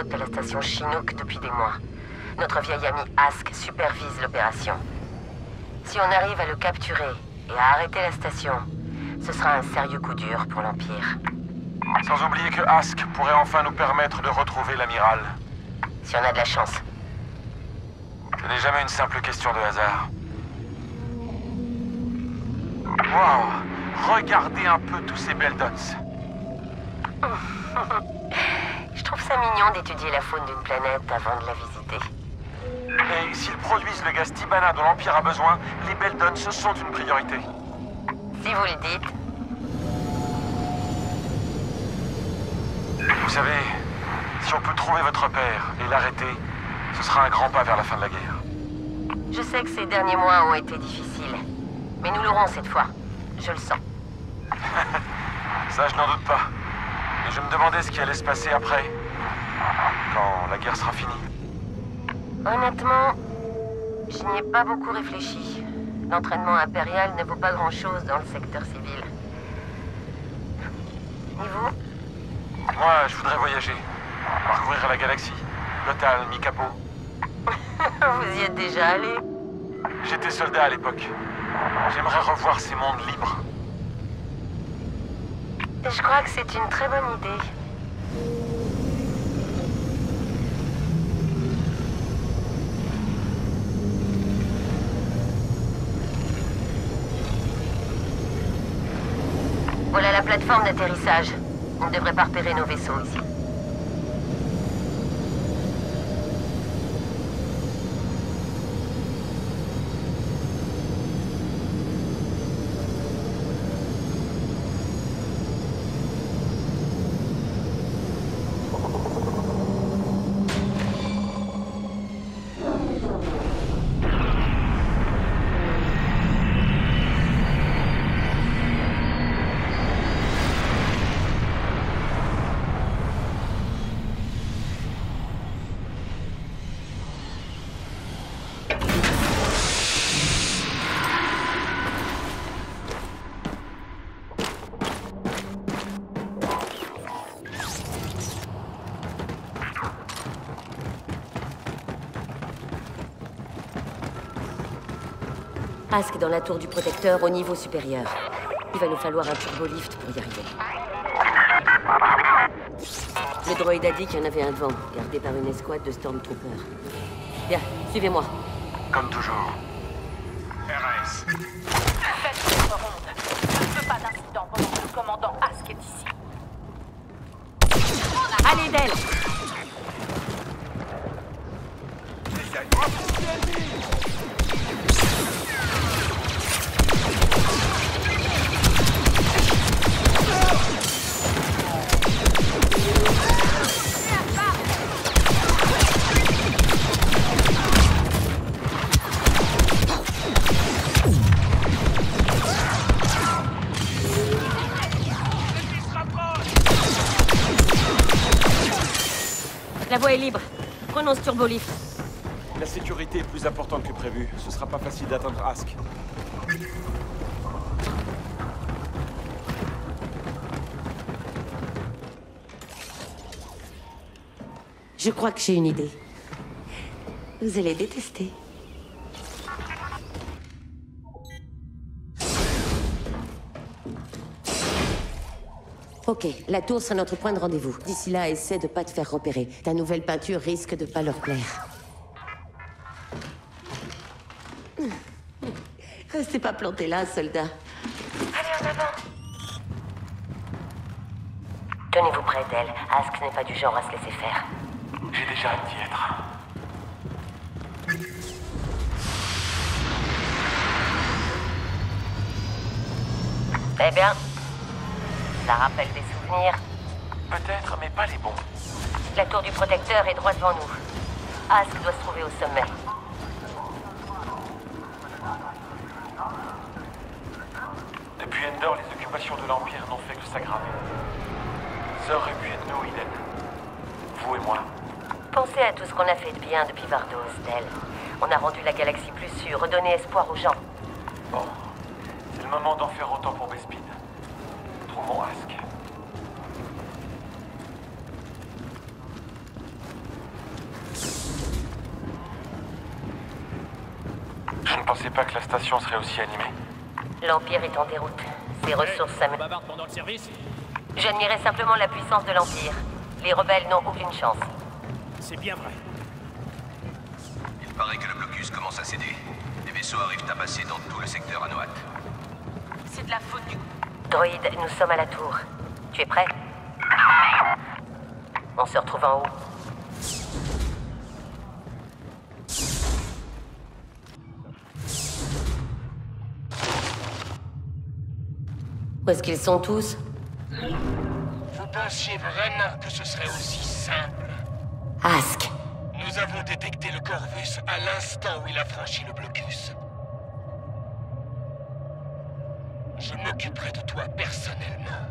de la station Chinook depuis des mois. Notre vieil ami Ask supervise l'opération. Si on arrive à le capturer et à arrêter la station, ce sera un sérieux coup dur pour l'Empire. Sans oublier que Ask pourrait enfin nous permettre de retrouver l'amiral. Si on a de la chance. Ce n'est jamais une simple question de hasard. Wow! Regardez un peu tous ces Beldons. Je trouve ça mignon d'étudier la faune d'une planète avant de la visiter. Et s'ils produisent le gaz Tibana dont l'Empire a besoin, les Beldons sont une priorité. Si vous le dites. Vous savez, si on peut trouver votre père et l'arrêter, ce sera un grand pas vers la fin de la guerre. Je sais que ces derniers mois ont été difficiles, mais nous l'aurons cette fois. Je le sens. Ça, je n'en doute pas. Mais je me demandais ce qui allait se passer après, quand la guerre sera finie. Honnêtement, je n'y ai pas beaucoup réfléchi. L'entraînement impérial ne vaut pas grand-chose dans le secteur civil. Et vous? Moi, je voudrais voyager. Parcourir la galaxie. Lothal, mi-capot. Vous y êtes déjà allé? J'étais soldat à l'époque. J'aimerais revoir ces mondes libres. Je crois que c'est une très bonne idée. Voilà la plateforme d'atterrissage. On ne devrait pas repérer nos vaisseaux ici. Ask dans la tour du protecteur au niveau supérieur. Il va nous falloir un turbolift pour y arriver. Le droïde a dit qu'il y en avait un devant, gardé par une escouade de Stormtroopers. Bien, suivez-moi. Comme toujours. RS. Faites votre ronde. Je ne veux pas d'incident pendant que le commandant Ask est ici. Allez, Del! La voie est libre. Prenons ce turbolift. La sécurité est plus importante que prévu. Ce sera pas facile d'atteindre Ask. Je crois que j'ai une idée. Vous allez détester. Ok, la tour sera notre point de rendez-vous. D'ici là, essaie de pas te faire repérer. Ta nouvelle peinture risque de pas leur plaire. Restez pas planté là, soldat. Allez, en avant. Tenez-vous près d'elle. Ask n'est pas du genre à se laisser faire. J'ai déjà hâte d'y être. Eh bien, ça rappelle des souvenirs. Peut-être, mais pas les bons. La tour du protecteur est droit devant nous. Ask doit se trouver au sommet. Depuis Endor, les occupations de l'Empire n'ont fait que s'aggraver. Ça aurait pu être nous, Iden. Vous et moi. Pensez à tout ce qu'on a fait de bien depuis Vardos, Del. On a rendu la galaxie plus sûre, redonné espoir aux gens. Bon, c'est le moment d'en faire autant pour Bespin. Trouvons Ask. pensais pas que la station serait aussi animée. L'Empire est en déroute. Ses ressources s'améliorent. Bavarde pendant le service? J'admirais simplement la puissance de l'Empire. Les rebelles n'ont aucune chance. C'est bien vrai. Il paraît que le blocus commence à céder. Les vaisseaux arrivent à passer dans tout le secteur Anoat. C'est de la faute du... Droïde, nous sommes à la tour. Tu es prêt? On se retrouve en haut. Où est-ce qu'ils sont tous? Vous pensiez vraiment que ce serait aussi simple? Ask. Nous avons détecté le Corvus à l'instant où il a franchi le blocus. Je m'occuperai de toi personnellement.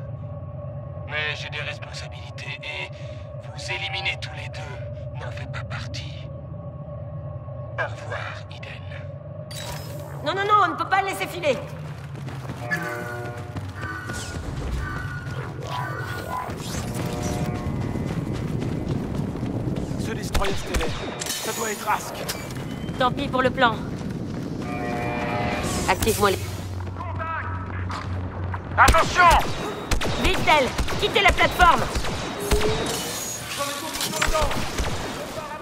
Mais j'ai des responsabilités et vous éliminer tous les deux n'en fait pas partie. Au revoir, Iden. Non, non, non, on ne peut pas le laisser filer. Ce destroyer stellaire, ça doit être Ask. Tant pis pour le plan. Active-moi les... Attention! Vite, Del! Quittez la plateforme!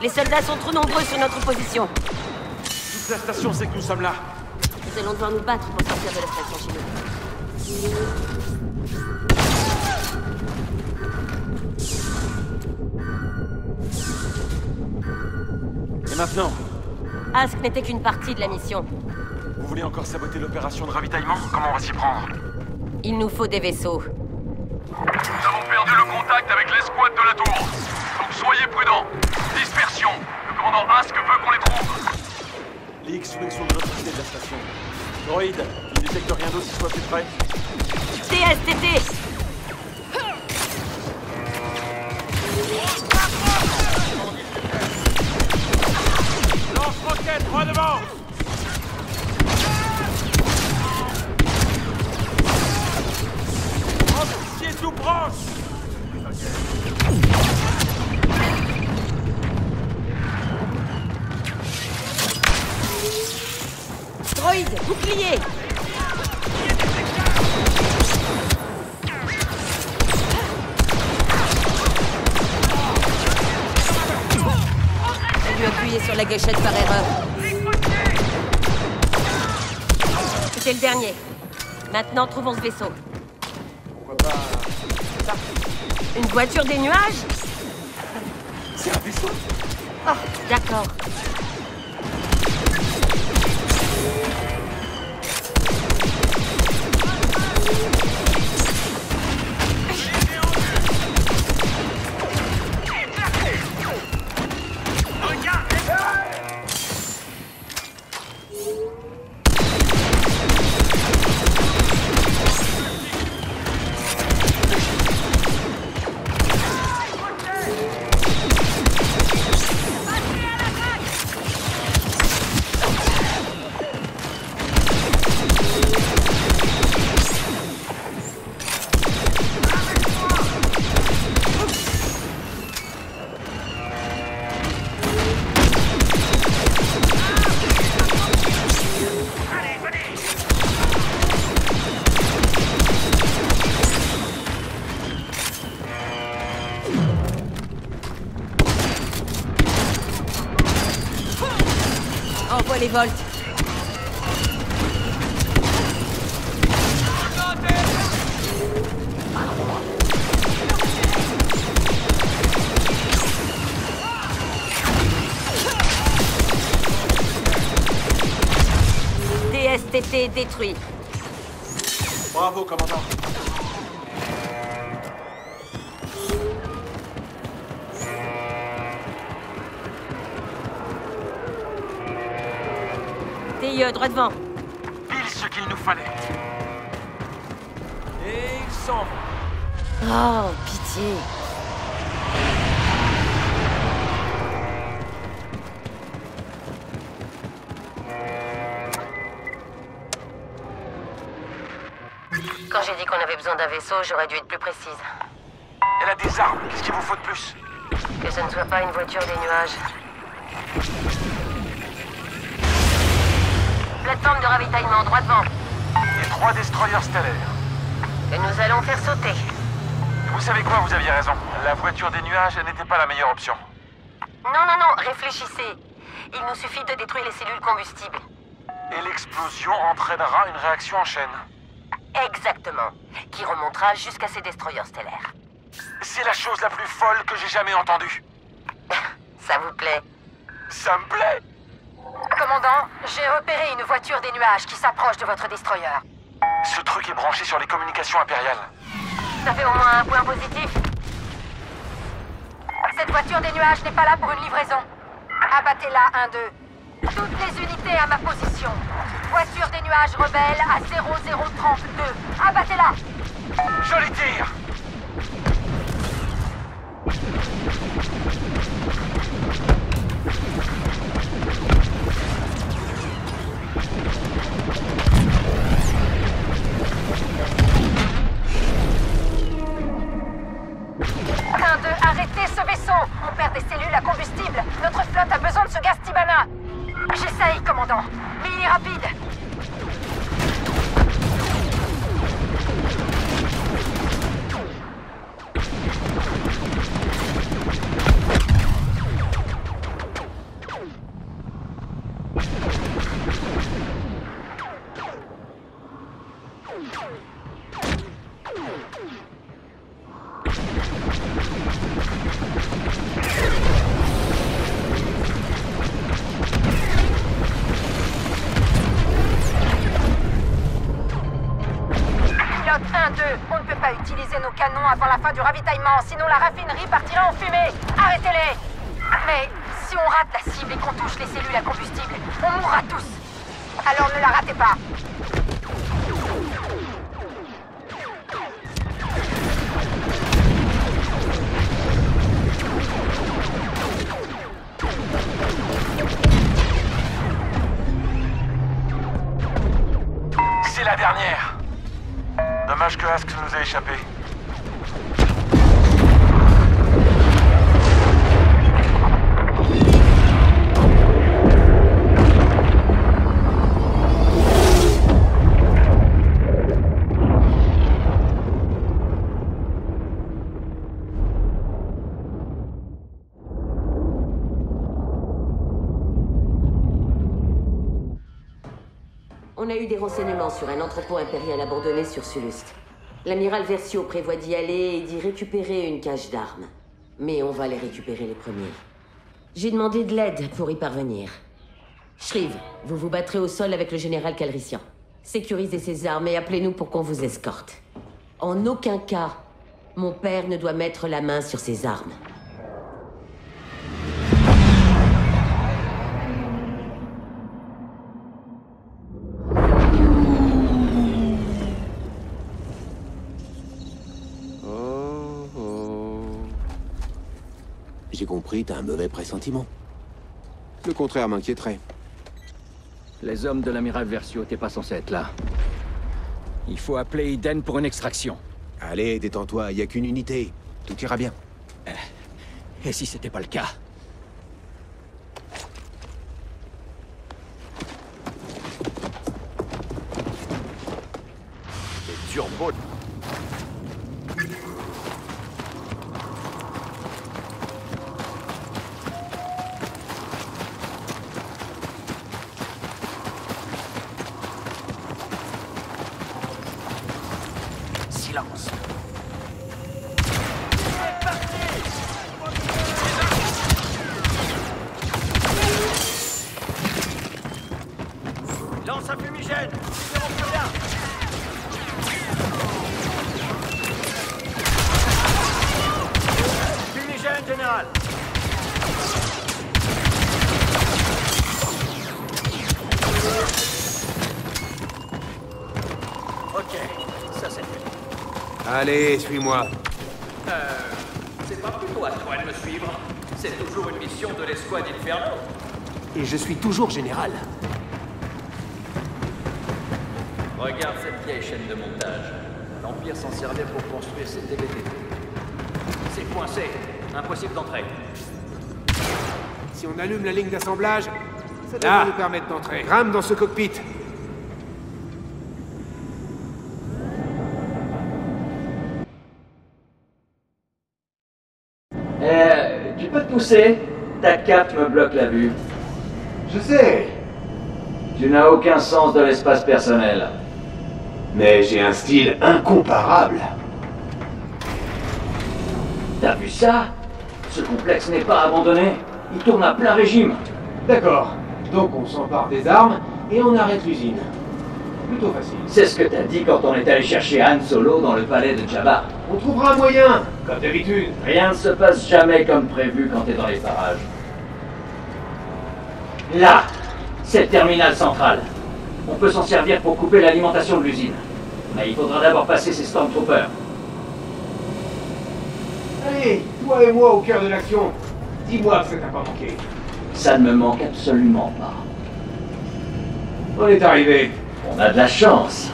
Les soldats sont trop nombreux sur notre position. Toute la station sait que nous sommes là. Nous allons devoir nous battre pour sortir de la station chez nous. Et maintenant, Ask n'était qu'une partie de la mission. vous voulez encore saboter l'opération de ravitaillement? Comment on va s'y prendre? Il nous faut des vaisseaux. Nous avons perdu le contact avec l'escouade de la tour. Donc soyez prudents. Dispersion. Le commandant Ask veut qu'on les trouve. Les X-Wing sont de l'autre côté de la station. Droïde, tu ne détectes rien d'autre qui soit plus près? TSTT! Lance-roquette, droit devant! Officier sous branche! Droïde, bouclier! J'ai dû appuyer sur la gâchette par erreur. C'était le dernier. Maintenant, trouvons ce vaisseau. Pourquoi pas... ça? Une voiture des nuages? C'est un vaisseau! Oh, d'accord. Envoie les volts. TSTT détruit. Bravo, commandant. TIE, droit devant. Pile ce qu'il nous fallait. Et il s'en va. Oh, pitié. Quand j'ai dit qu'on avait besoin d'un vaisseau, j'aurais dû être plus précise. Elle a des armes. Qu'est-ce qu'il vous faut de plus? Que ce ne soit pas une voiture des nuages. Plateforme de ravitaillement, droit devant. Et 3 destroyers stellaires. Et nous allons faire sauter. Vous savez quoi, vous aviez raison. La voiture des nuages n'était pas la meilleure option. Non, réfléchissez. Il nous suffit de détruire les cellules combustibles. Et l'explosion entraînera une réaction en chaîne. Exactement. Qui remontera jusqu'à ces destroyers stellaires. C'est la chose la plus folle que j'ai jamais entendue. Ça vous plaît? Ça me plaît. Commandant, j'ai repéré une voiture des nuages qui s'approche de votre destroyer. Ce truc est branché sur les communications impériales. Ça fait au moins un point positif. Cette voiture des nuages n'est pas là pour une livraison. Abattez-la, 1-2. Toutes les unités à ma position. Voiture des nuages rebelle à 0032. Abattez-la. Joli tir. Arrêtez ce vaisseau! On perd des cellules à combustible! Notre flotte a besoin de ce gaz Tibana! J'essaye, commandant, mais il est rapide! On ne peut pas utiliser nos canons avant la fin du ravitaillement, sinon la raffinerie partira en fumée. Arrêtez-les! Mais si on rate la cible et qu'on touche les cellules à combustible, on mourra tous. Alors ne la ratez pas. C'est la dernière. Dommage que Ask nous a échappé. On a eu des renseignements sur un entrepôt impérial abandonné sur Sulust. L'amiral Versio prévoit d'y aller et d'y récupérer une cache d'armes. Mais on va les récupérer les premiers. J'ai demandé de l'aide pour y parvenir. Shriv, vous vous battrez au sol avec le général Calrissian. Sécurisez ses armes et appelez-nous pour qu'on vous escorte. En aucun cas, mon père ne doit mettre la main sur ses armes. J'ai compris, t'as un mauvais pressentiment. Le contraire m'inquiéterait. Les hommes de l'amiral Versio n'étaient pas censés être là. Il faut appeler Eden pour une extraction. Allez, détends-toi, y a qu'une unité. Tout ira bien. Et si c'était pas le cas? Les turbos. Silence. Lance un fumigène. Libérons plus rien. Fumigène, général. Ok, ça c'est fait. Allez, suis-moi. C'est pas plutôt à toi de me suivre. C'est toujours une mission de l'escouade Inferno. Et je suis toujours général. Regarde cette vieille chaîne de montage. L'Empire s'en servait pour construire ses DVD. C'est coincé. Impossible d'entrer. Si on allume la ligne d'assemblage, Ça devrait nous permettre d'entrer. Grimpe dans ce cockpit. Tu peux te pousser? Ta cape me bloque la vue. Je sais, Tu n'as aucun sens de l'espace personnel. mais j'ai un style incomparable. T'as vu ça? Ce complexe n'est pas abandonné. Il tourne à plein régime. D'accord. Donc on s'empare des armes et on arrête l'usine. Plutôt facile. C'est ce que t'as dit quand on est allé chercher Han Solo dans le palais de Jabba. On trouvera un moyen, comme d'habitude. Rien ne se passe jamais comme prévu quand t'es dans les parages. Là, c'est le terminal central. On peut s'en servir pour couper l'alimentation de l'usine. Mais il faudra d'abord passer ces Stormtroopers. Allez, toi et moi au cœur de l'action. Dis-moi que ça t'a pas manqué. Ça ne me manque absolument pas. On est arrivé. On a de la chance.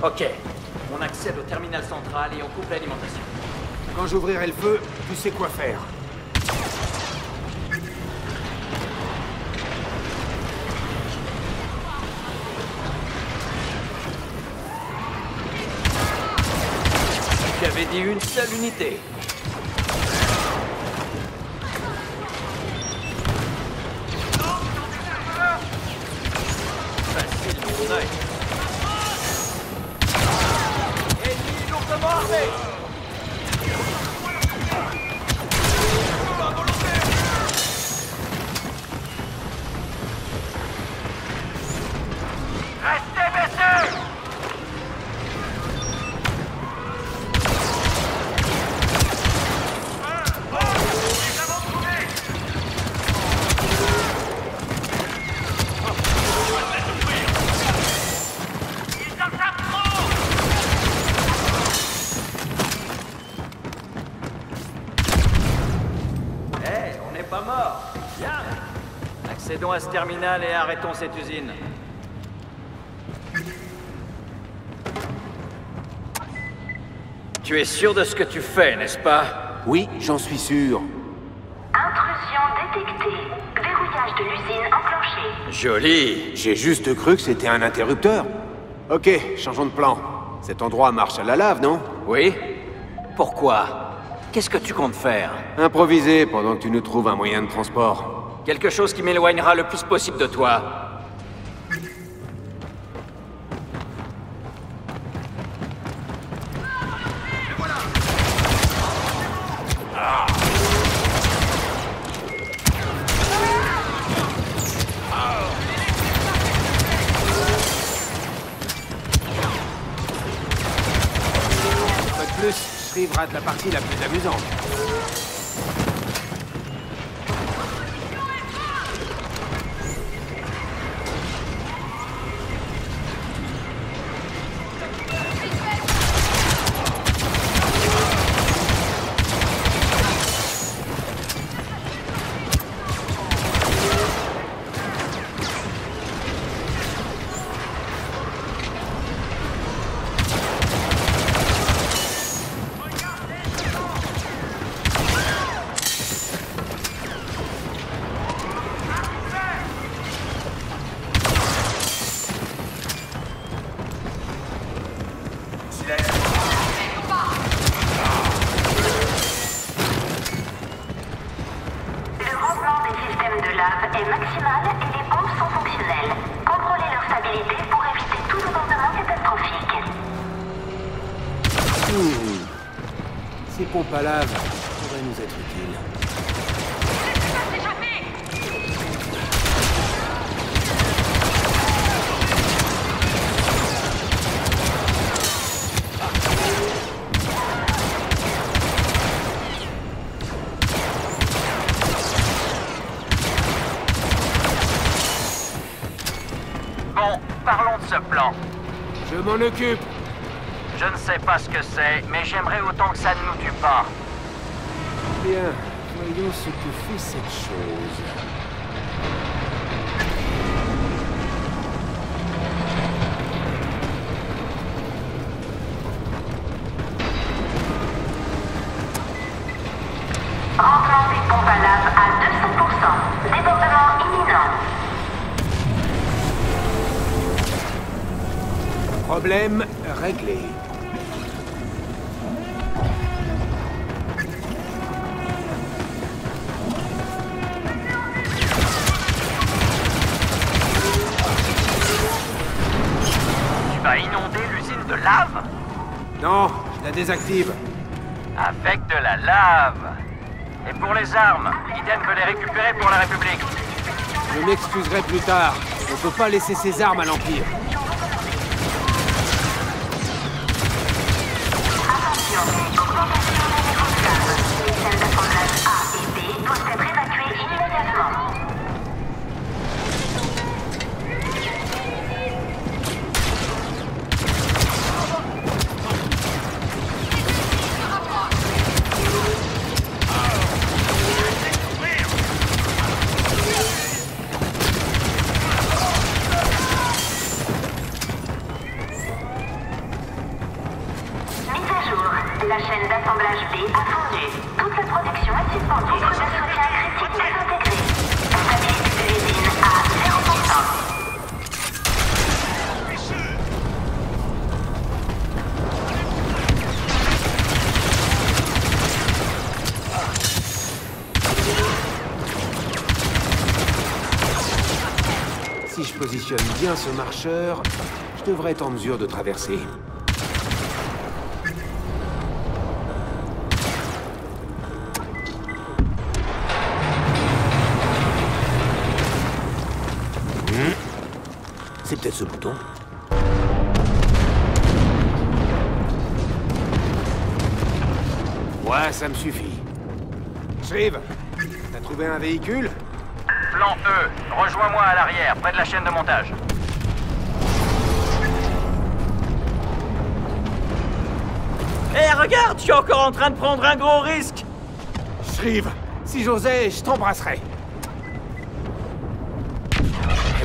Ok, on accède au terminal central et on coupe l'alimentation. Quand j'ouvrirai le feu, tu sais quoi faire. Tu avais dit une seule unité. Facile de mon œil. Ennemi lourdement armé. Restez baissés! Pas mort. Bien. Accédons à ce terminal et arrêtons cette usine. Tu es sûr de ce que tu fais, n'est-ce pas? Oui, j'en suis sûr. Intrusion détectée. Verrouillage de l'usine enclenché. Joli. J'ai juste cru que c'était un interrupteur. Ok, changeons de plan. Cet endroit marche à la lave, non? Oui? Pourquoi? Qu'est-ce que tu comptes faire? Improviser pendant que tu nous trouves un moyen de transport. Quelque chose qui m'éloignera le plus possible de toi. Pas de plus, Shriv rate la partie la plus amusante. est maximale et les bombes sont fonctionnelles. Contrôlez leur stabilité pour éviter tout débordement catastrophique. Ces pompes à lave pourraient nous être utiles. Bon, parlons de ce plan. Je m'en occupe. Je ne sais pas ce que c'est, mais j'aimerais autant que ça ne nous tue pas. Bien, voyons ce que fait cette chose. Problème réglé. Tu vas inonder l'usine de lave? Non, je la désactive. Avec de la lave. Et pour les armes, Eden veut les récupérer pour la République. Je m'excuserai plus tard. On peut pas laisser ses armes à l'Empire. Attention, augmentation des niveaux de lave. Les chaînes d'assemblage A et B doivent être évacuées immédiatement. La chaîne d'assemblage B a fondu. Toute la production est suspendue. Le soutien critique désintégré. La stabilité de l'usine à 0%. Si je positionne bien ce marcheur, je devrais être en mesure de traverser. C'est peut-être ce bouton. Ouais, ça me suffit. Shriv, t'as trouvé un véhicule? Plan E, rejoins-moi à l'arrière, près de la chaîne de montage. Hé, regarde, je suis encore en train de prendre un gros risque. Shriv, si j'osais, je t'embrasserais.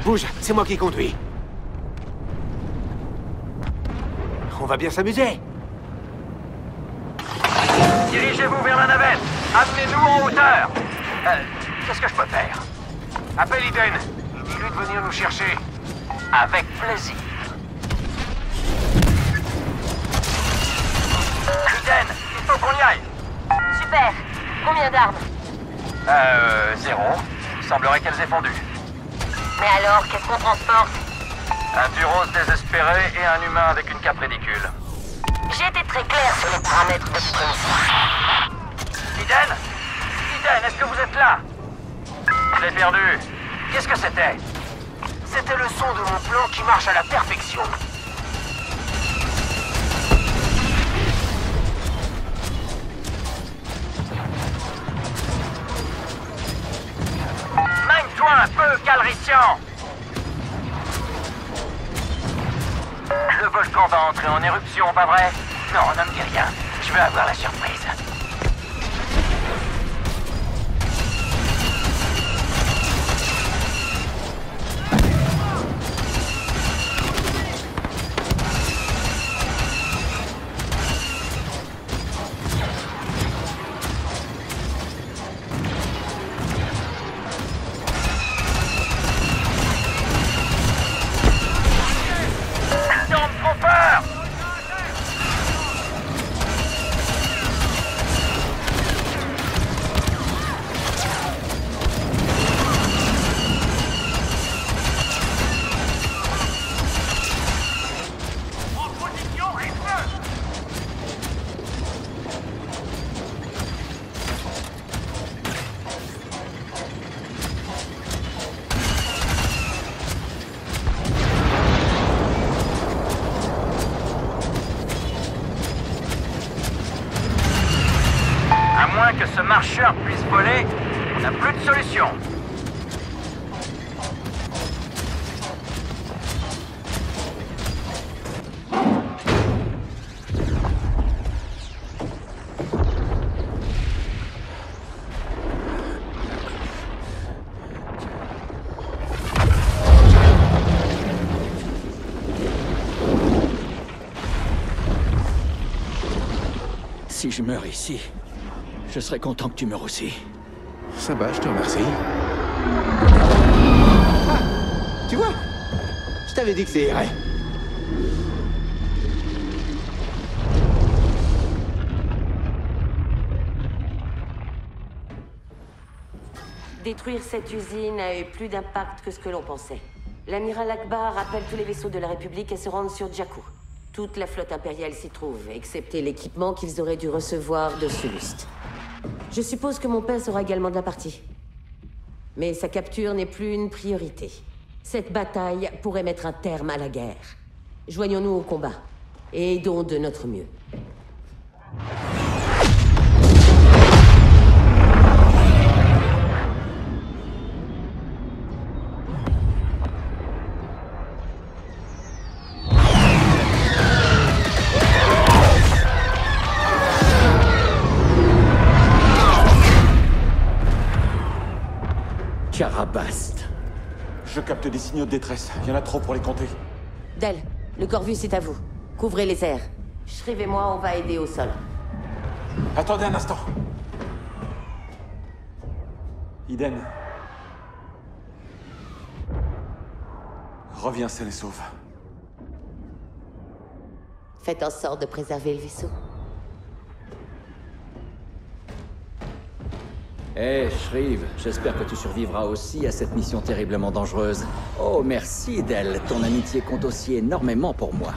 Bouge, c'est moi qui conduis. On va bien s'amuser. Dirigez-vous vers la navette. Amenez-nous en hauteur. Qu'est-ce que je peux faire? Appelle Eden. Dis-lui de venir nous chercher. Avec plaisir. Eden, il faut qu'on y aille. Super. Combien d'armes? 0. Il semblerait qu'elles aient fondu. Mais alors, qu'est-ce qu'on transporte? Un Duros désespéré et un humain avec une cape ridicule. J'ai été très clair sur les paramètres de ce missile. Eden? Eden, est-ce que vous êtes là? Je l'ai perdu. Qu'est-ce que c'était? C'était le son de mon plan qui marche à la perfection. Mine-toi un peu, Calrissian! Le volcan va entrer en éruption, pas vrai? Non, ne me dis rien. Je veux avoir la surprise. Que ce marcheur puisse voler, on n'a plus de solution. Si je meurs ici, je serais content que tu meurs aussi. Ça va, je te remercie. Ah, tu vois, je t'avais dit que ça irait. Détruire cette usine a eu plus d'impact que ce que l'on pensait. L'amiral Akbar appelle tous les vaisseaux de la République à se rendre sur Jakku. Toute la flotte impériale s'y trouve, excepté l'équipement qu'ils auraient dû recevoir de Sulust. Je suppose que mon père sera également de la partie. Mais sa capture n'est plus une priorité. Cette bataille pourrait mettre un terme à la guerre. Joignons-nous au combat, et aidons de notre mieux. Karabast. Je capte des signaux de détresse. Il y en a trop pour les compter. Del, le Corvus est à vous. Couvrez les airs. Shriv et moi, on va aider au sol. Attendez un instant. Eden. Reviens saine et sauve. Faites en sorte de préserver le vaisseau. Hé, Shriv, j'espère que tu survivras aussi à cette mission terriblement dangereuse. Oh, merci, Del. Ton amitié compte aussi énormément pour moi.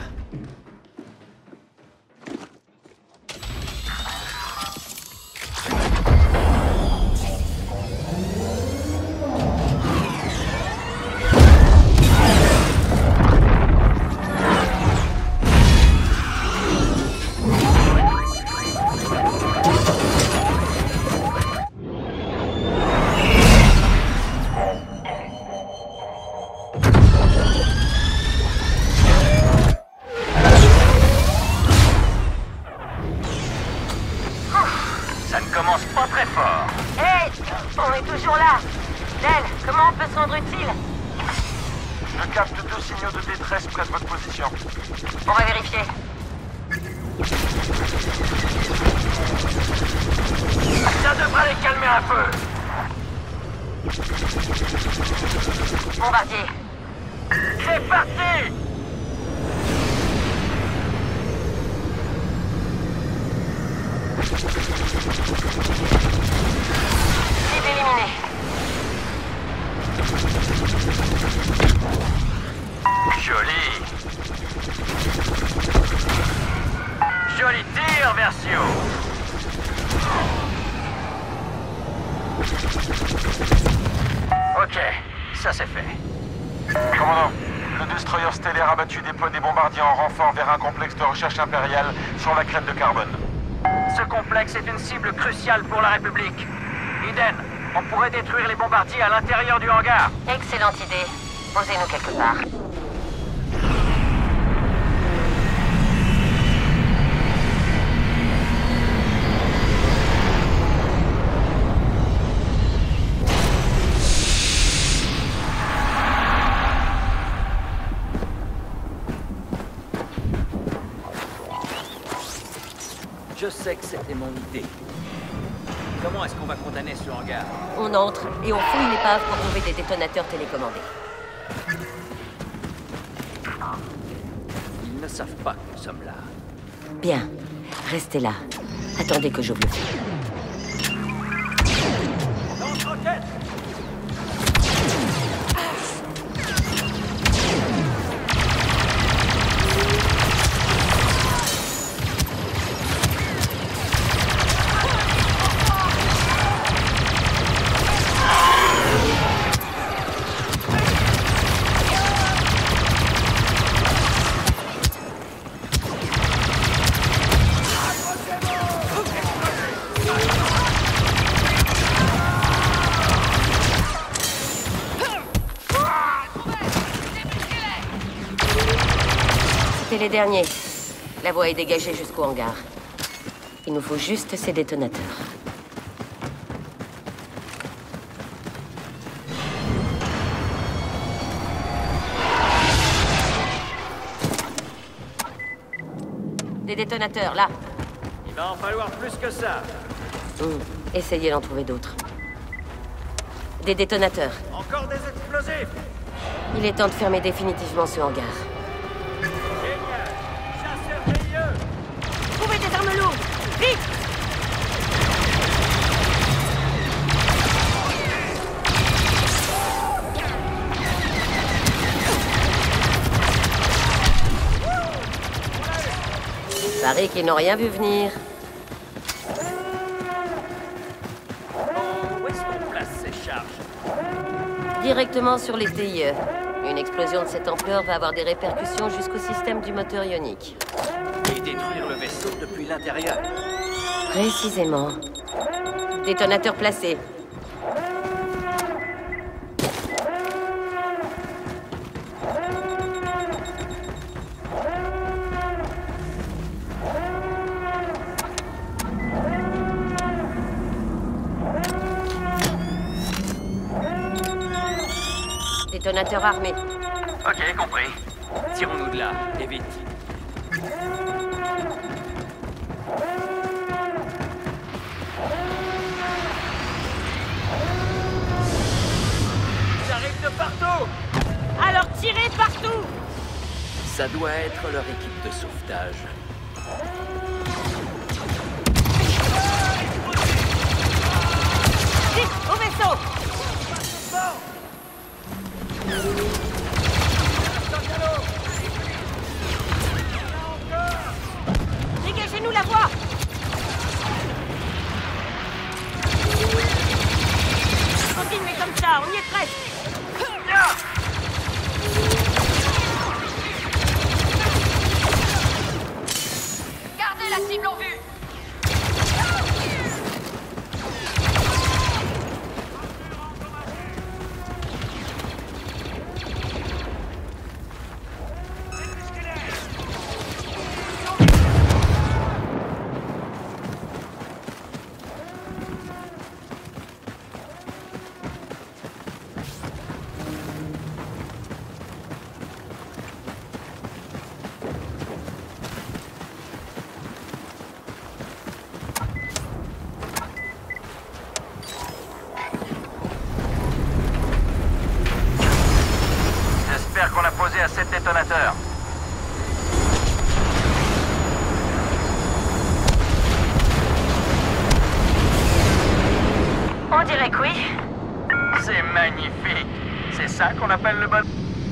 Ok, ça c'est fait. Commandant, le destroyer stellaire abattu déploie des bombardiers en renfort vers un complexe de recherche impériale sur la crête de carbone. Ce complexe est une cible cruciale pour la République. Eden, on pourrait détruire les bombardiers à l'intérieur du hangar. Excellente idée. Posez-nous quelque part. Je sais que c'était mon idée. Comment est-ce qu'on va condamner ce hangar? On entre et on fouille l'épave pour trouver des détonateurs télécommandés. Ils ne savent pas que nous sommes là. Bien. Restez là. Attendez que j'ouvre le feu. Lance-roquette! C'était les derniers. La voie est dégagée jusqu'au hangar. Il nous faut juste ces détonateurs. Des détonateurs, là. Il va en falloir plus que ça. Essayez d'en trouver d'autres. Des détonateurs. Encore des explosifs. Il est temps de fermer définitivement ce hangar. Génial. Chasseurs milieu. Trouvez des armes lourdes! Vite! parie qu'ils n'ont rien vu venir. Où est-ce qu'on place ces charges? Directement sur les TIE. Une explosion de cette ampleur va avoir des répercussions jusqu'au système du moteur ionique. Et détruire le vaisseau depuis l'intérieur. Précisément. Détonateur placé. Détonateur armé. Ok, compris. Tirons-nous de là, et vite. J'arrive de partout! Alors tirez partout! Ça doit être leur équipe de sauvetage. Vite, au vaisseau! Dégagez-nous la voie! Continuez comme ça, on y est presque! Gardez la cible en vue! J'espère qu'on a posé assez de détonateurs. On dirait que oui. C'est magnifique. C'est ça qu'on appelle le bon...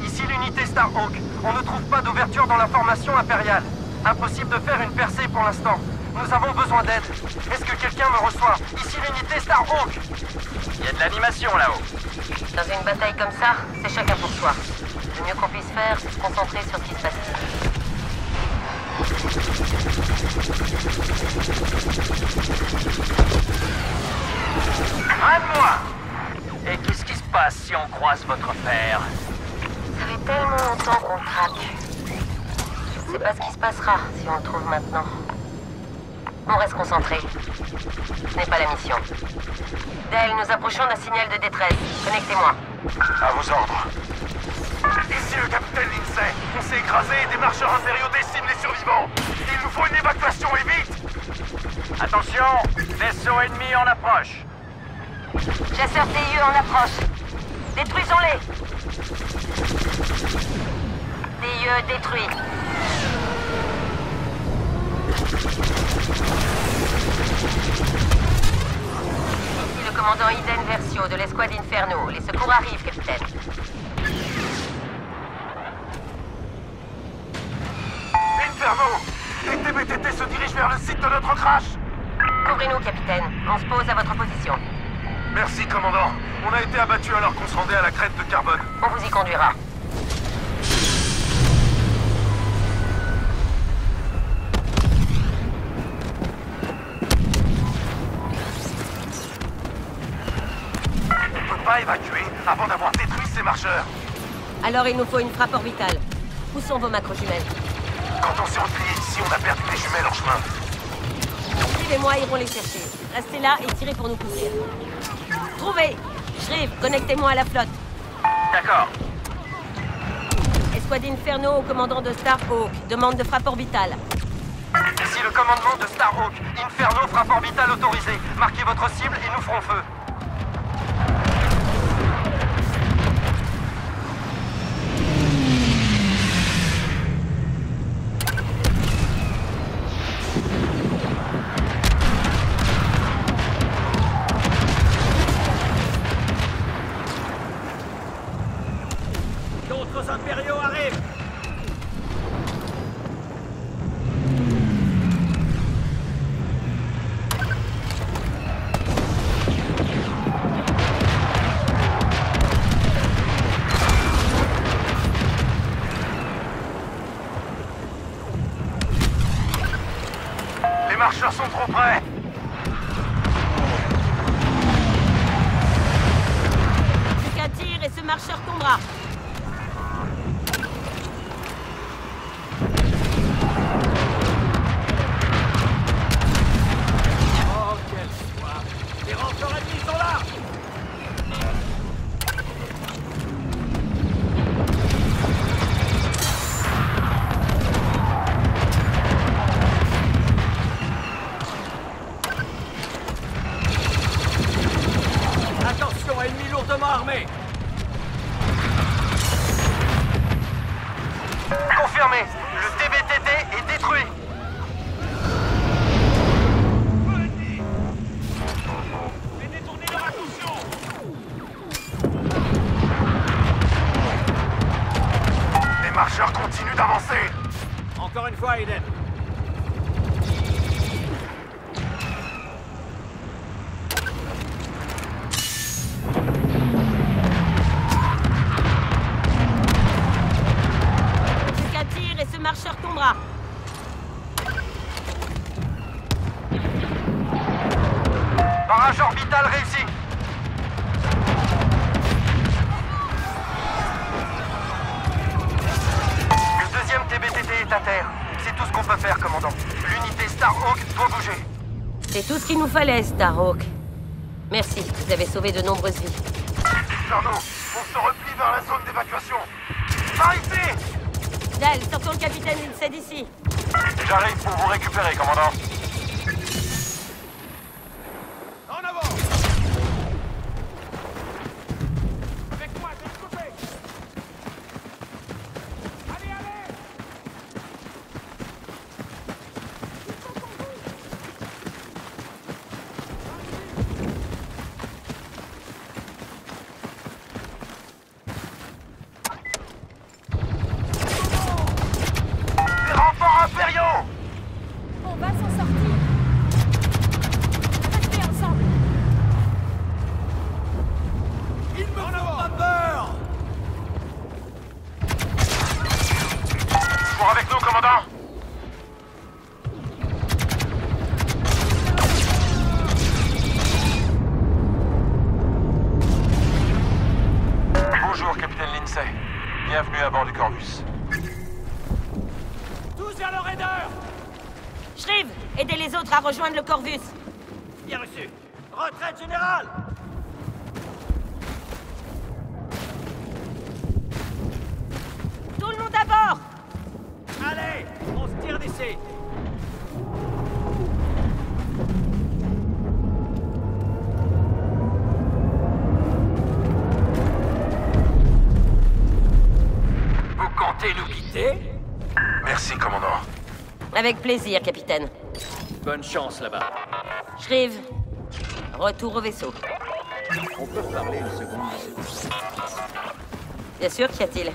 Ici l'unité Starhawk. On ne trouve pas d'ouverture dans la formation impériale. Impossible de faire une percée pour l'instant. Nous avons besoin d'aide. Est-ce que quelqu'un me reçoit? Ici l'unité Starhawk. Il y a de l'animation là-haut. Dans une bataille comme ça, c'est chacun pour soi. Le mieux qu'on puisse faire, c'est se concentrer sur ce qui se passe ici. Rêve-moi! Et qu'est-ce qui se passe si on croise votre père? Ça fait tellement longtemps qu'on craque. Je sais pas ce qui se passera si on le trouve maintenant. On reste concentré. Ce n'est pas la mission. Del, nous approchons d'un signal de détresse. Connectez-moi. À vos ordres. Ici le capitaine Lindsay. On s'est écrasé et des marcheurs impériaux déciment les survivants. Il nous faut une évacuation et vite. Attention! Vaisseau ennemi en approche. Chasseurs TIE en approche. Détruisons-les. TIE détruit. Ici le commandant Iden Versio de l'escouade Inferno. Les secours arrivent, capitaine. Inferno! Les TBTT se dirigent vers le site de notre crash. Couvrez-nous, capitaine. On se pose à votre position. Merci, commandant. On a été abattus alors qu'on se rendait à la crête de Carbone. On vous y conduira. On ne peut pas évacuer avant d'avoir détruit ces marcheurs. Alors il nous faut une frappe orbitale. Où sont vos macro-jumelles? Quand on s'est replié ici, on a perdu les jumelles en chemin. Steve et moi irons les chercher. Restez là et tirez pour nous couvrir. Trouvez! Shriv, connectez-moi à la flotte. D'accord. Escouade Inferno au commandant de Starhawk. Demande de frappe orbitale. Ici le commandement de Starhawk. Inferno, frappe orbitale autorisée. Marquez votre cible et nous ferons feu. D'autres impériaux arrivent! marcheurs sont trop près. Plus qu'un tir et ce marcheur tombera. Oh, quelle soif! Les renforts ennemis sont là! Attention, ennemi lourdement armé! Confirmé. Le TBTT est détruit. Les marcheurs continuent d'avancer. Encore une fois, Aiden. Plus qu'un tir et ce marcheur tombera. Barrage orbital réussi. Le deuxième TBTT est à terre. C'est tout ce qu'on peut faire, commandant. L'unité Starhawk doit bouger. C'est tout ce qu'il nous fallait, Starhawk. Merci, vous avez sauvé de nombreuses vies. Inferno, on se replie vers la zone d'évacuation. Par ici! Dal, sortons le capitaine Lindsay d'ici. J'arrive pour vous récupérer, commandant. En avant! Avec moi, de l'autre côté! Allez, allez! Des renforts impériaux! On va s'en sortir. Restez ensemble. Il me faut pas peur! Pour avec nous, commandant! Bonjour, capitaine Lindsay. Bienvenue à bord du Corvus. Tous vers le raider! Shriv, aidez les autres à rejoindre le Corvus. Bien reçu. Retraite générale! Tout le monde à bord! Allez, on se tire d'ici. Vous comptez nous quitter? Merci, commandant. Avec plaisir, capitaine. Bonne chance là-bas. Shriv, retour au vaisseau. On peut parler une seconde. Bien sûr, qu'y a-t-il?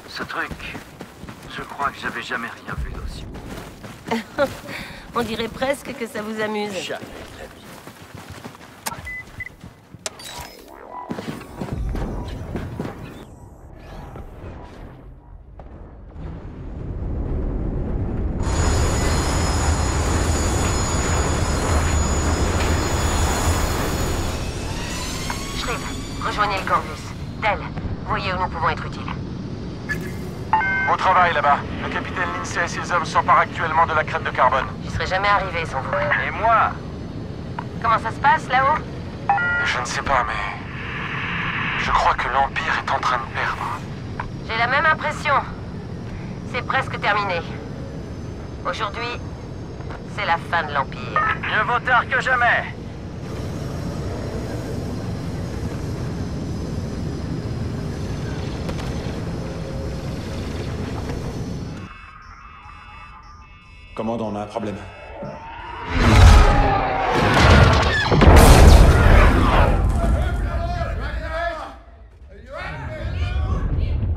Ce truc, je crois que j'avais jamais rien vu d'aussi. On dirait presque que ça vous amuse. Jamais de la vie. Shriv, rejoignez le Corvus. Del, voyez où nous pouvons être utiles. Au travail, là-bas. Le capitaine Lindsay et ses hommes s'emparent actuellement de la crête de carbone. J'y serais jamais arrivé sans vous. Et moi? Comment ça se passe, là-haut? Je ne sais pas, mais... je crois que l'Empire est en train de perdre. J'ai la même impression. C'est presque terminé. Aujourd'hui, c'est la fin de l'Empire. Mieux vaut tard que jamais. Commandant, on a un problème.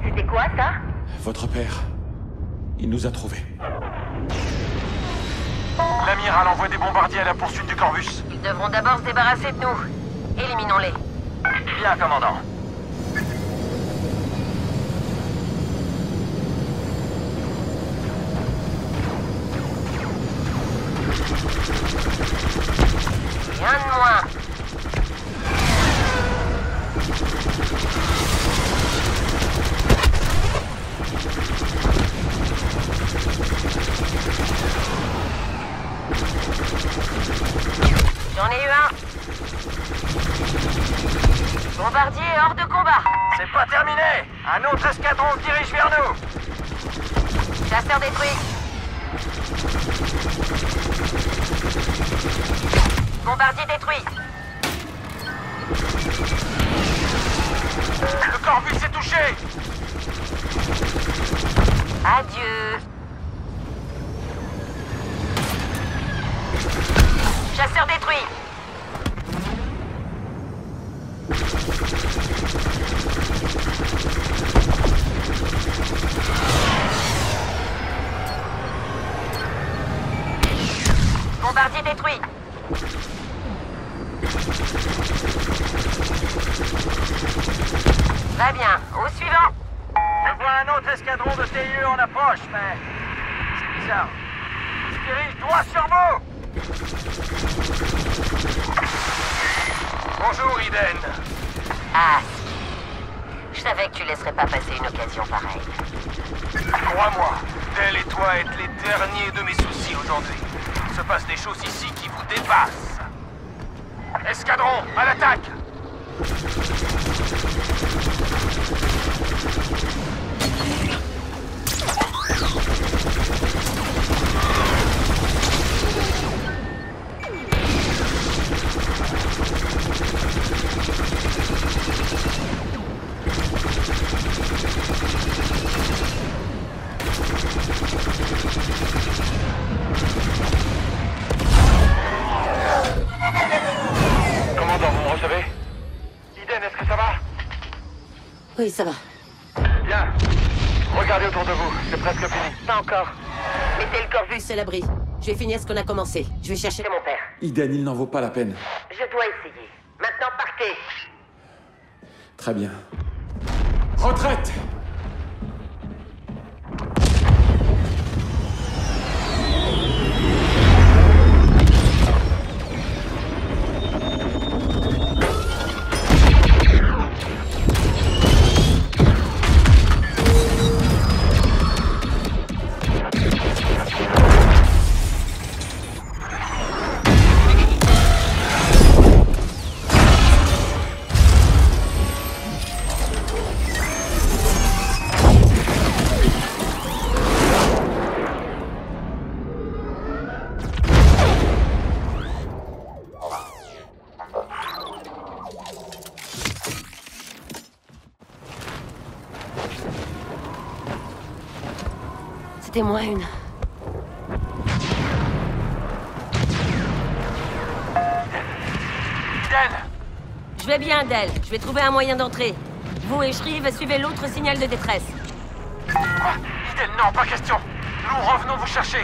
C'était quoi ça? Votre père, il nous a trouvés. L'amiral envoie des bombardiers à la poursuite du Corvus. Ils devront d'abord se débarrasser de nous. Éliminons-les. Bien, commandant. Un de moins. J'en ai eu un. Bombardier hors de combat. C'est pas terminé. Un autre escadron se dirige vers nous. Chasseur détruit. Bombardier détruit. Le Corvus est touché. Adieu. Chasseur détruit. Bombardier détruit. Très bien. Au suivant. Je vois un autre escadron de TIE en approche, mais... c'est bizarre. Il se dirige droit sur vous. Bonjour, Eden. Ah, je savais que tu laisserais pas passer une occasion pareille. Crois-moi, Del et toi êtes les derniers de mes soucis aujourd'hui. Il se passe des choses ici qui vous dépassent. Escadron, à l'attaque! Commandant, vous me recevez? Eden, est-ce que ça va? Oui, ça va. Bien. Regardez autour de vous, c'est presque fini. Pas encore. Mettez le Corvus à l'abri. Je vais finir ce qu'on a commencé. Je vais chercher mon père. Eden, il n'en vaut pas la peine. Je dois essayer. Maintenant, partez. Très bien. Retraite! C'était moi une. Eden! Je vais bien, Del. Je vais trouver un moyen d'entrer. Vous et Shriv suivez l'autre signal de détresse. Quoi? Eden, non, pas question. Nous revenons vous chercher.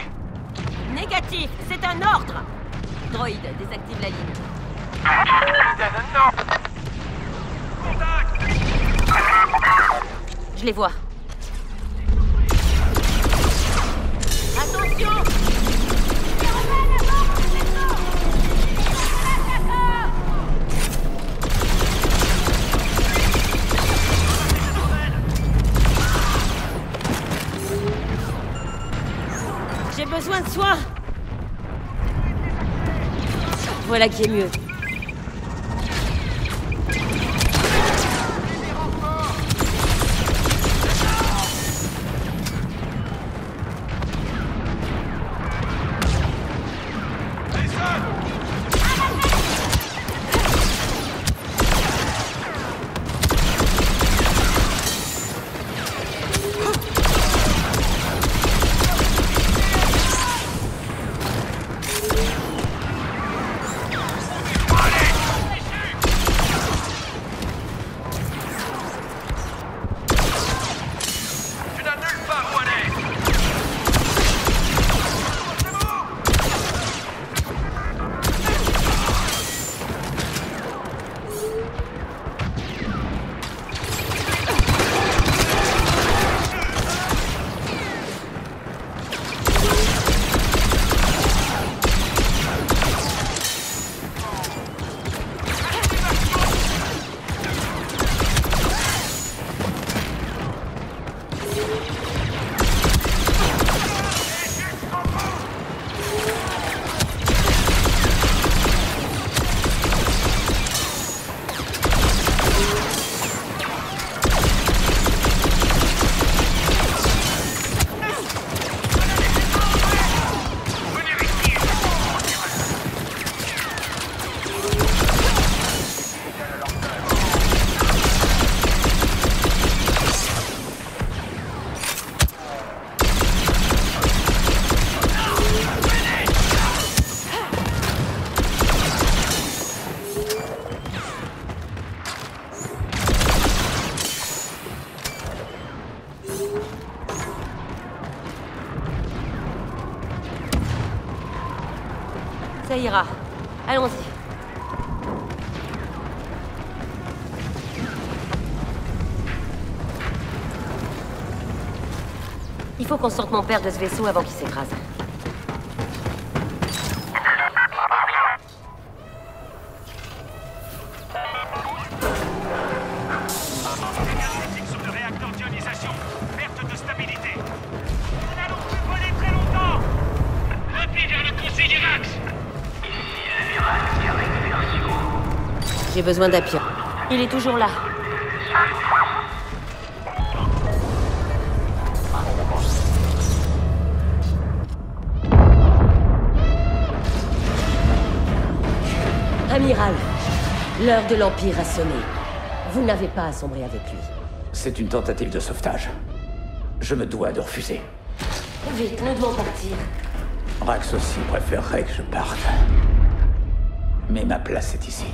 Négatif, c'est un ordre. Droïde, désactive la ligne. Eden, non! Contact! Je les vois. Attention! J'ai besoin de soins. Voilà qui est mieux. Ça ira. Allons-y. Il faut qu'on sorte mon père de ce vaisseau avant qu'il s'écrase. Sur le réacteur d'ionisation. Perte de stabilité. Nous n'allons plus voler très longtemps. Rapide vers le conseil d'Irax. J'ai besoin d'Apia. Il est toujours là. Amiral, l'heure de l'Empire a sonné. Vous n'avez pas à sombrer avec lui. C'est une tentative de sauvetage. Je me dois de refuser. Vite, nous devons partir. Rax aussi préférerait que je parte. Mais ma place est ici.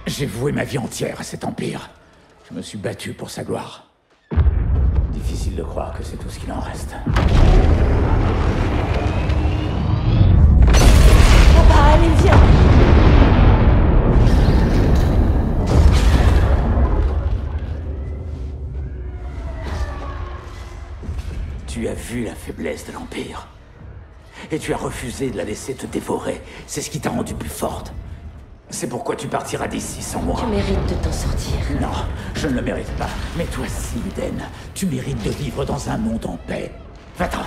J'ai voué ma vie entière à cet Empire. Je me suis battu pour sa gloire. Difficile de croire que c'est tout ce qu'il en reste. Papa, allez, viens! Tu as vu la faiblesse de l'Empire. Et tu as refusé de la laisser te dévorer. C'est ce qui t'a rendu plus forte. C'est pourquoi tu partiras d'ici sans moi. Tu mérites de t'en sortir. Non, je ne le mérite pas. Mais toi aussi, Eden, tu mérites de vivre dans un monde en paix. Va-t'en.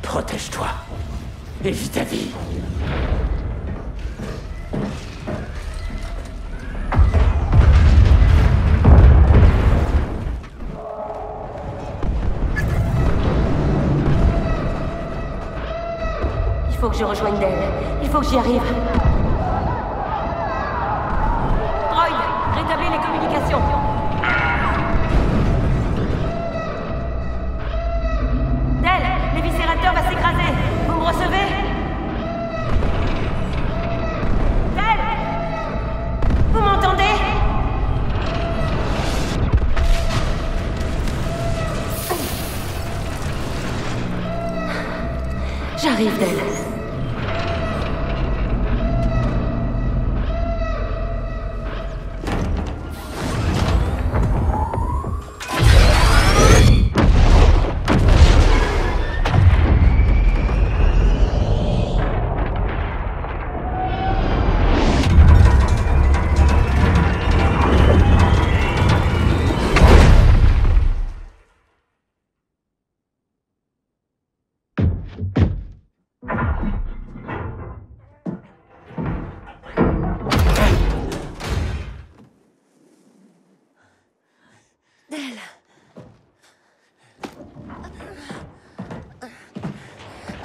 Protège-toi. Et vis ta vie. Il faut que je rejoigne Del. Il faut que j'y arrive. Droid, rétablis les communications. Del, l'éviscérateur va s'écraser. Vous me recevez? Del, vous m'entendez? J'arrive, Del.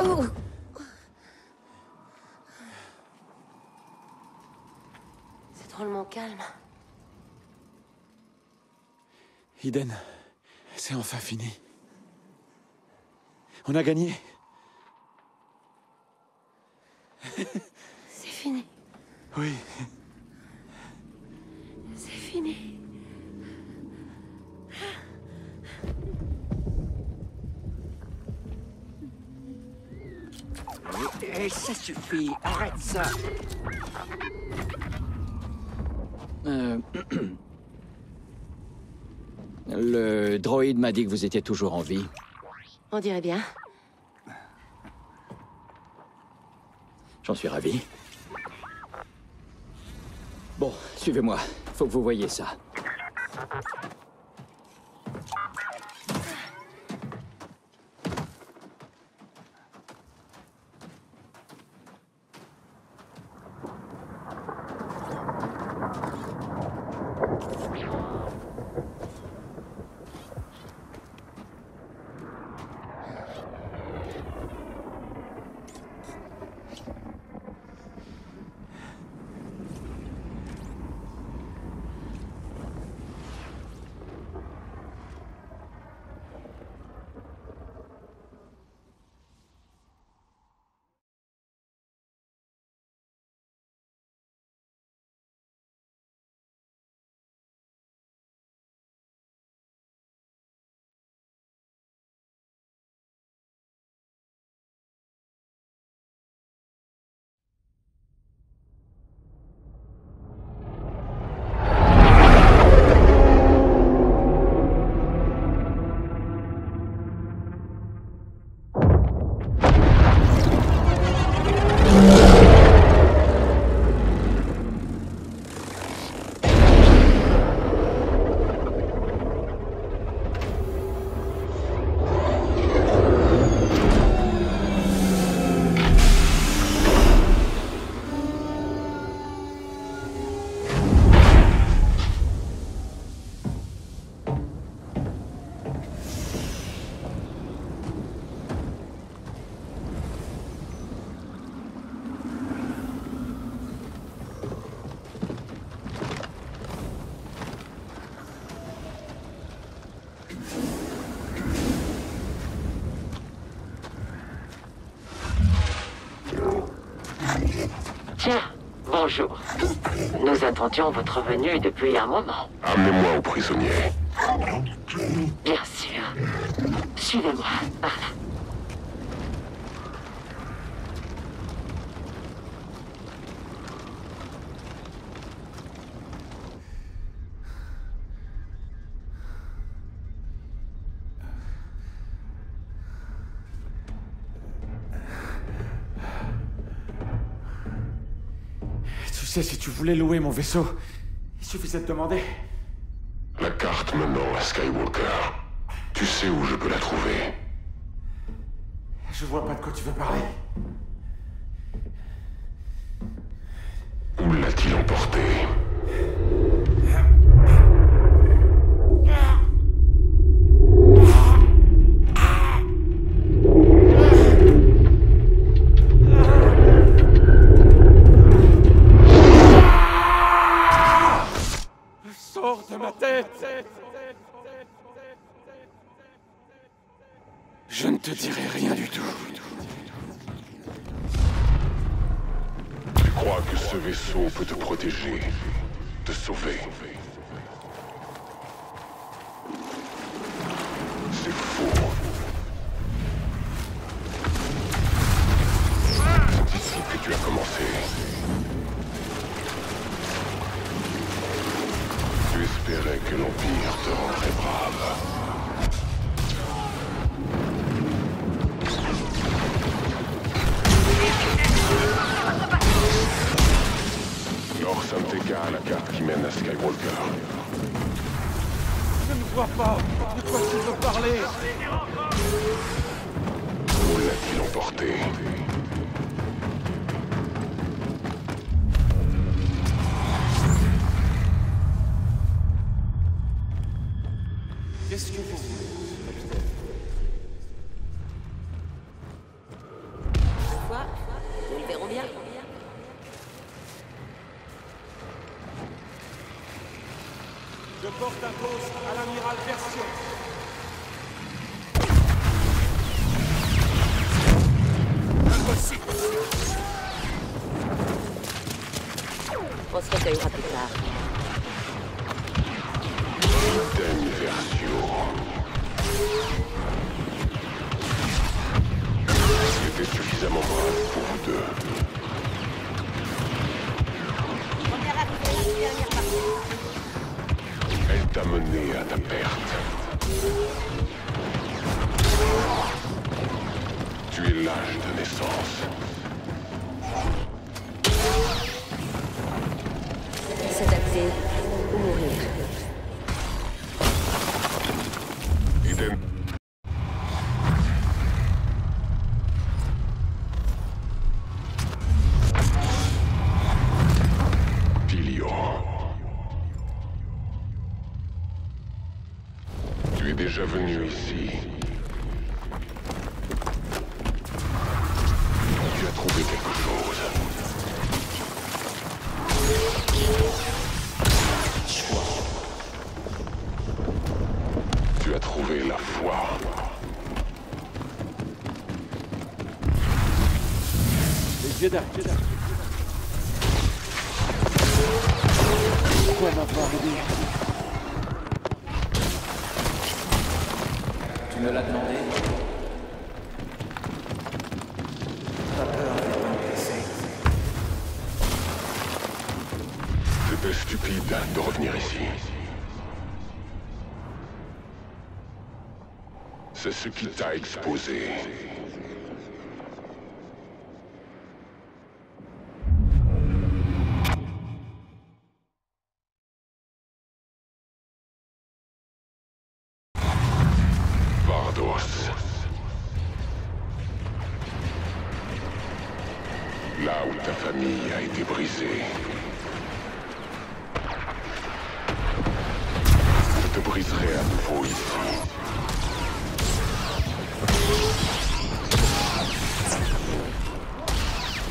Oh. C'est drôlement calme. Eden, c'est enfin fini. On a gagné. C'est fini. Oui. C'est fini. Et ça suffit, arrête ça. Le droïde m'a dit que vous étiez toujours en vie. On dirait bien. J'en suis ravi. Bon, suivez-moi. Faut que vous voyiez ça. Tiens, bonjour. Nous attendions votre venue depuis un moment. Amenez-moi au prisonnier. Bien sûr. Suivez-moi, par là. Tu sais, si tu voulais louer mon vaisseau, il suffisait de demander. La carte menant à Skywalker. Tu sais où je peux la trouver? Je vois pas de quoi tu veux parler. Où l'a-t-il emporté? Sors de ma tête! Je ne te dirai rien du tout. Tu crois que ce vaisseau peut te protéger, te sauver? C'est faux. C'est ici que tu as commencé. Tu espérais que l'Empire te rendrait brave. Lors Samteka a la carte qui mène à Skywalker. Je ne vois pas de quoi tu veux parler. Où l'a-t-il emporté? Qu'est-ce que vous voulez, capitaine? Quoi? Nous le verrons bien. Je porte un poste à l'amiral Version. Impossible. On se recueillera plus tard. Capitaine Versio. C'était suffisamment brave pour vous deux. Première arrivée, dernière partie. Elle t'a mené à ta perte. Tu es l'âge de naissance. S'adapter ou mourir. Eden. Filio. Tu es déjà venu ici. Tu as trouvé quelque chose. Tu as trouvé la foi. Les Jedi. Pourquoi m'avoir aidé? Tu me l'as demandé? Pas peur d'être blessé. C'était stupide de revenir ici. C'est ce qui t'a exposé. Vardos. Là où ta famille a été brisée. Je te briserai à nouveau ici.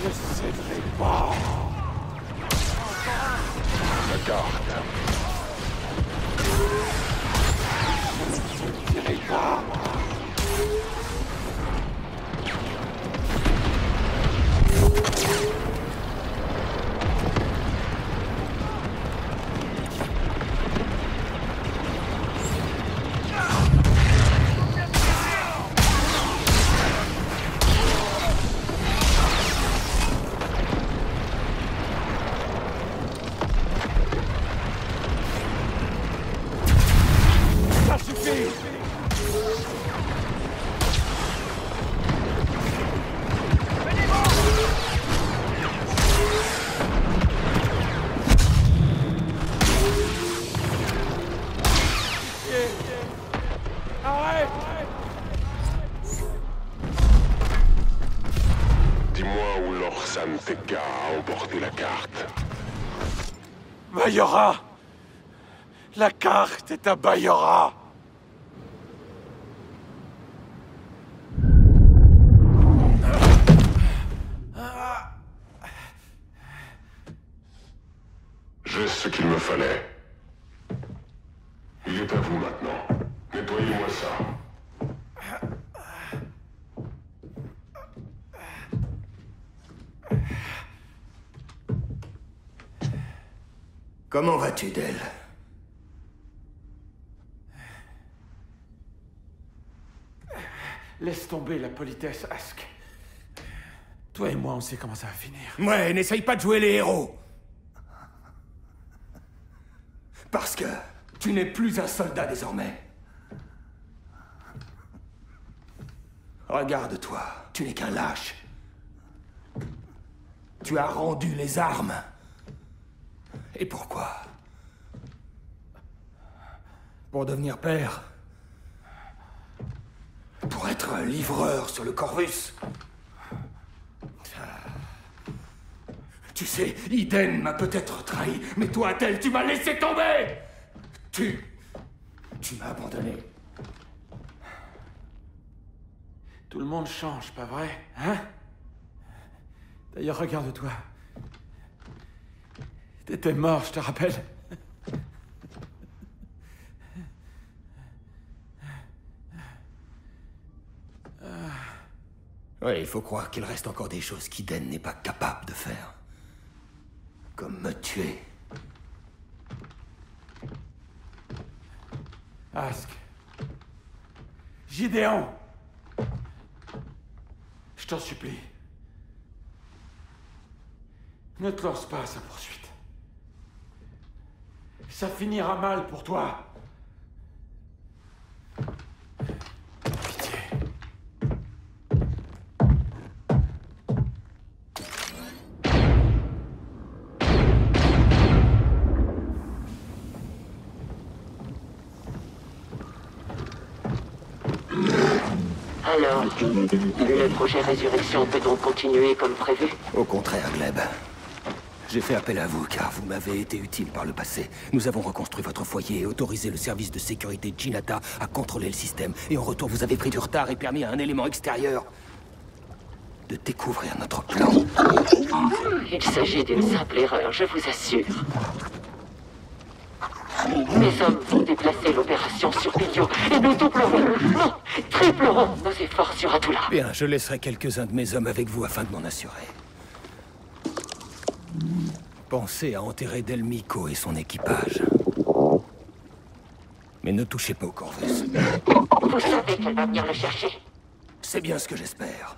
Ne céderai pas. La carte. Je ne dirai pas. Orsan Tekka a emporté la carte. Bayora! La carte est à Bayora! J'ai ce qu'il me fallait. Il est à vous maintenant. Nettoyez-moi ça. Comment vas-tu, Del? Laisse tomber la politesse, Ask. Toi et moi, on sait comment ça va finir. Ouais, n'essaye pas de jouer les héros. Parce que tu n'es plus un soldat désormais. Regarde-toi, tu n'es qu'un lâche. Tu as rendu les armes. Et pourquoi? Pour devenir père? Pour être un livreur sur le Corvus? Tu sais, Iden m'a peut-être trahi, mais toi, Del, tu m'as laissé tomber! Tu m'as abandonné. Tout le monde change, pas vrai? Hein? D'ailleurs, regarde-toi. T'étais mort, je te rappelle. Ouais, il faut croire qu'il reste encore des choses qu'Iden n'est pas capable de faire. Comme me tuer. Ask. Gideon! Je t'en supplie. Ne te lance pas à sa poursuite. Ça finira mal pour toi. Pitié. Alors, le projet Résurrection peut donc continuer comme prévu? Au contraire, Gleb. J'ai fait appel à vous car vous m'avez été utile par le passé. Nous avons reconstruit votre foyer et autorisé le service de sécurité Jinata à contrôler le système. Et en retour, vous avez pris du retard et permis à un élément extérieur de découvrir notre plan. Il s'agit d'une simple erreur, je vous assure. Mes hommes vont déplacer l'opération sur Pilio et nous doublerons, non, triplerons nos efforts sur Atula. Bien, je laisserai quelques-uns de mes hommes avec vous afin de m'en assurer. Pensez à enterrer Del Meeko et son équipage. Mais ne touchez pas au Corvus. Vous savez qu'elle va venir le chercher? C'est bien ce que j'espère.